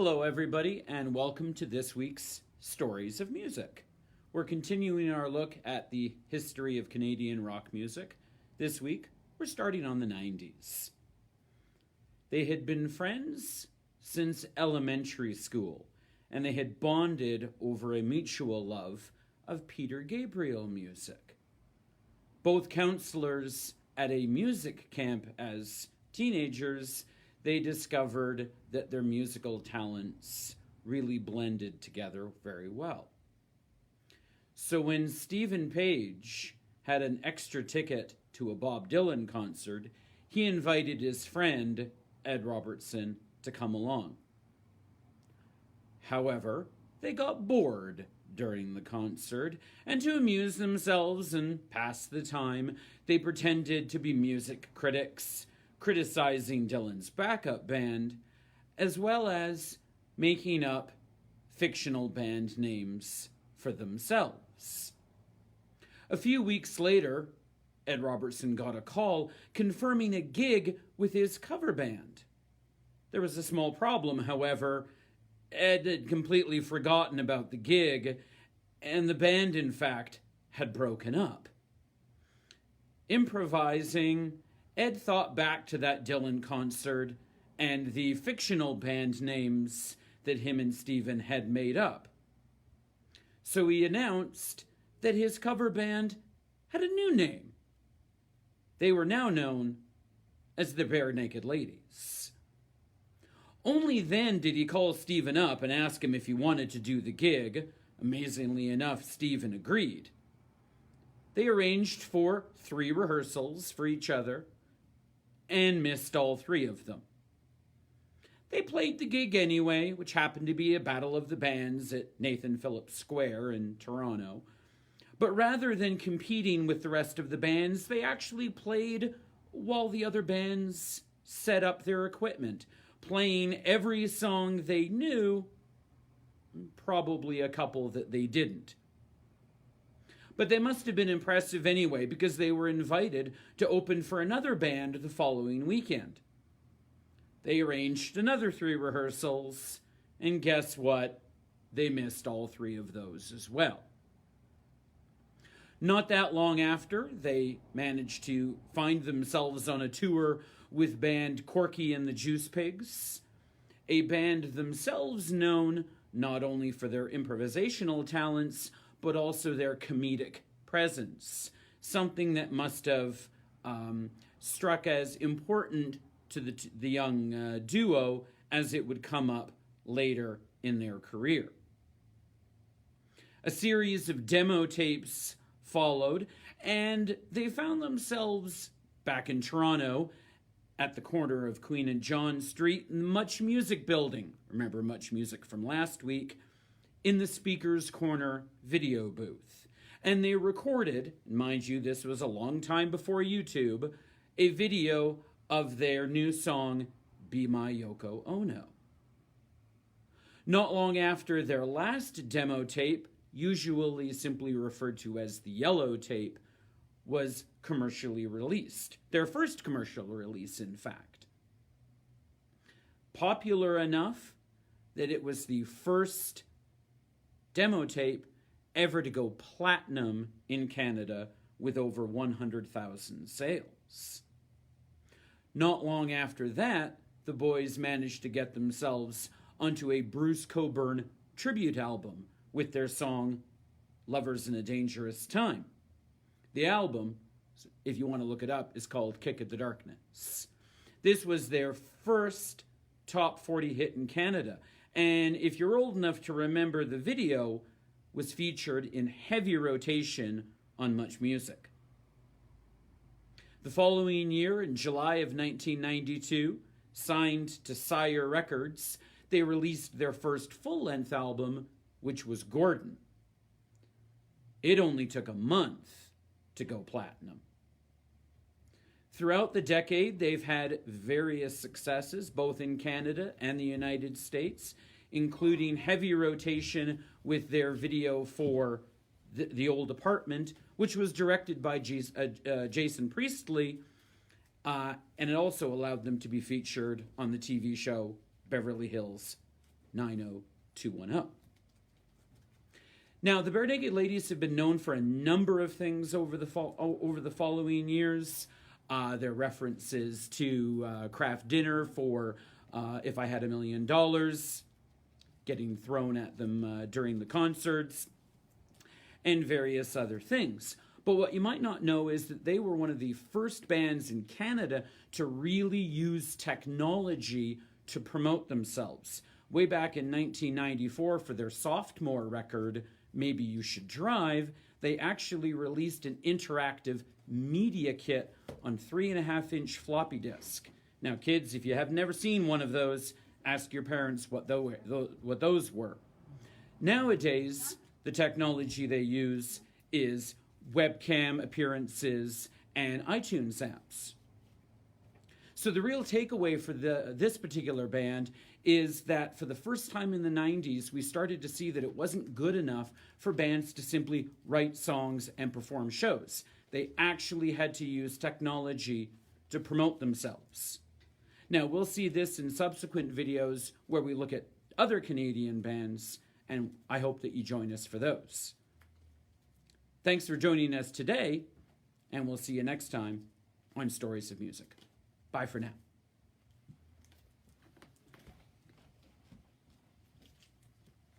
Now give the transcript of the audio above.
Hello, everybody, and welcome to this week's Stories of Music. We're continuing our look at the history of Canadian rock music. This week, we're starting on the 90's. They had been friends since elementary school, and they had bonded over a mutual love of Peter Gabriel music. Both counselors at a music camp as teenagers, they discovered that their musical talents really blended together very well. So when Stephen Page had an extra ticket to a Bob Dylan concert, he invited his friend, Ed Robertson, to come along. However, they got bored during the concert, and to amuse themselves and pass the time, they pretended to be music critics, criticizing Dylan's backup band, as well as making up fictional band names for themselves. A few weeks later, Ed Robertson got a call confirming a gig with his cover band. There was a small problem, however. Ed had completely forgotten about the gig, and the band, in fact, had broken up. Improvising, Ed thought back to that Dylan concert and the fictional band names that him and Stephen had made up. So he announced that his cover band had a new name. They were now known as the Barenaked Ladies. Only then did he call Stephen up and ask him if he wanted to do the gig. Amazingly enough, Stephen agreed. They arranged for 3 rehearsals for each other and missed all 3 of them. They played the gig anyway, which happened to be a battle of the bands at Nathan Phillips Square in Toronto. But rather than competing with the rest of the bands, they actually played while the other bands set up their equipment, playing every song they knew, probably a couple that they didn't. But they must have been impressive anyway, because they were invited to open for another band the following weekend. They arranged another 3 rehearsals, and guess what? They missed all 3 of those as well. Not that long after, they managed to find themselves on a tour with band Corky and the Juice Pigs, a band themselves known not only for their improvisational talents, but also their comedic presence, something that must have struck as important to the young duo as it would come up later in their career. A series of demo tapes followed, and they found themselves back in Toronto at the corner of Queen and John Street in the Much Music building. Remember Much Music from last week? In the Speaker's Corner video booth. And they recorded, mind you, this was a long time before YouTube, a video of their new song, Be My Yoko Ono. Not long after their last demo tape, usually simply referred to as the yellow tape, was commercially released. Their first commercial release, in fact. Popular enough that it was the first demo tape ever to go platinum in Canada with over 100,000 sales. Not long after that, the boys managed to get themselves onto a Bruce Cockburn tribute album with their song Lovers in a Dangerous Time. The album, if you want to look it up, is called Kick at the Darkness. This was their first top 40 hit in Canada. And if you're old enough to remember, the video was featured in heavy rotation on Much Music. The following year, in July of 1992, signed to Sire Records, they released their first full-length album, which was Gordon. It only took a month to go platinum. Throughout the decade, they've had various successes, both in Canada and the United States, including heavy rotation with their video for The Old Apartment, which was directed by Jason Priestley, and it also allowed them to be featured on the TV show Beverly Hills 90210. Now, the Barenaked Ladies have been known for a number of things over the following years. Their references to Kraft Dinner for If I Had $1 Million, getting thrown at them during the concerts, and various other things. But what you might not know is that they were one of the first bands in Canada to really use technology to promote themselves. Way back in 1994, for their sophomore record, Maybe You Should Drive, they actually released an interactive media kit on 3.5-inch floppy disk. Now, kids, if you have never seen one of those, ask your parents what those were. Nowadays, the technology they use is webcam appearances and iTunes apps. So the real takeaway for this particular band is that for the first time in the 90s, we started to see that it wasn't good enough for bands to simply write songs and perform shows. They actually had to use technology to promote themselves. Now, we'll see this in subsequent videos where we look at other Canadian bands, and I hope that you join us for those. Thanks for joining us today, and we'll see you next time on Stories of Music. Bye for now.